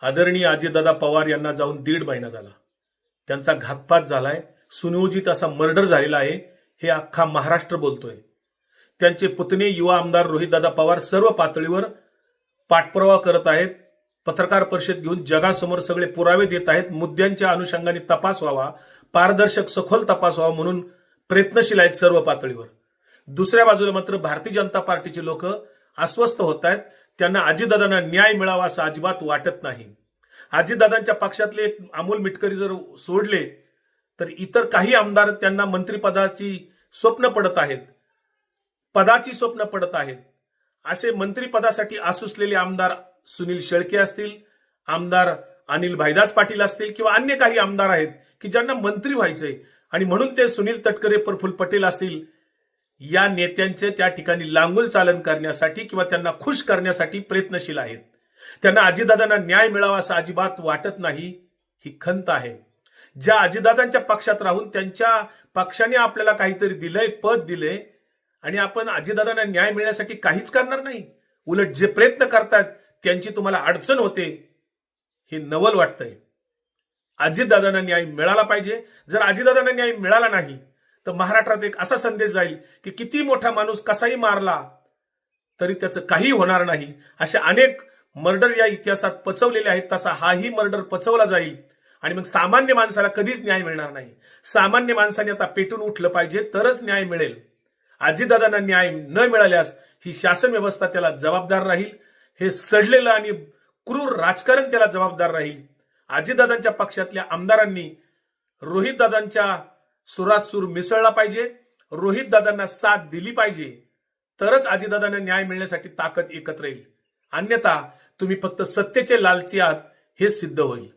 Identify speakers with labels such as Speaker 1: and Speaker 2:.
Speaker 1: आदरणीय अजितदादा पवार यांना जाऊन 1.5 महिना झाला. त्यांचा घातपात झालाय, सुनियोजित असा मर्डर झालेला आहे, हे अख्खा महाराष्ट्र बोलतोय. त्यांचे पुतणे युवा आमदार रोहितदादा पवार सर्व पातळीवर पाठपुरावा करत आहेत. पत्रकार परिषद घेऊन जगासमोर सगळे पुरावे देत आहेत. मुद्द्यांच्या अनुषंगाने तपास व्हावा, पारदर्शक सखोल तपास व्हावा म्हणून प्रयत्नशील आहेत सर्व पातळीवर. दुसऱ्या बाजूला मात्र भारतीय जनता पार्टीचे लोक अस्वस्थ होत आहेत. त्यांना अजितदादांना न्याय मिळावा असं अजिबात वाटत नाही. अजितदादांच्या पक्षातले अमोल मिटकरी जर सोडले तर इतर काही आमदार त्यांना मंत्रिपदाची स्वप्न पडत आहेत, पदाची स्वप्न पडत आहेत. असे मंत्रिपदासाठी आसुसलेले आमदार सुनील शेळके असतील, आमदार अनिल भाईदास पाटील असतील किंवा अन्य काही आमदार आहेत की ज्यांना मंत्री व्हायचंय आणि म्हणून ते सुनील तटकरे, प्रफुल्ल पटेल असतील या नेत्यांचे त्या ठिकाणी लांगुल चालन करण्यासाठी किंवा त्यांना खुश करण्यासाठी प्रयत्नशील आहेत. त्यांना अजितदादांना न्याय मिळावा असं अजिबात वाटत नाही, ही खंत आहे. ज्या अजितदादांच्या पक्षात राहून त्यांच्या पक्षाने आपल्याला काहीतरी दिलंय, पद दिलंय आणि आपण अजितदादांना न्याय मिळण्यासाठी काहीच करणार नाही, उलट जे प्रयत्न करतात त्यांची तुम्हाला अडचण होते, हे नवल वाटतंय. अजितदादांना न्याय मिळाला पाहिजे. जर अजितदादांना न्याय मिळाला नाही तर महाराष्ट्रात एक असा संदेश जाईल की किती मोठा माणूस कसाही मारला तरी त्याचं काही होणार नाही. असे अनेक मर्डर या इतिहासात पचवलेले आहेत, तसा हाही मर्डर पचवला जाईल आणि मग सामान्य माणसाला कधीच न्याय मिळणार नाही. सामान्य माणसाने आता पेटून उठलं पाहिजे तरच न्याय मिळेल. अजितदादांना न्याय न मिळाल्यास ही शासन व्यवस्था त्याला जबाबदार राहील. हे सडलेलं आणि क्रूर राजकारण त्याला जबाबदार राहील. अजितदादांच्या पक्षातल्या आमदारांनी रोहितदादांच्या सुरात सूर मिसळला पाहिजे, रोहितदादांना साथ दिली पाहिजे, तरच अजितदादांना न्याय मिळण्यासाठी ताकद एकत्र येईल. अन्यथा तुम्ही फक्त सत्तेचे लालची आहात हे सिद्ध होईल.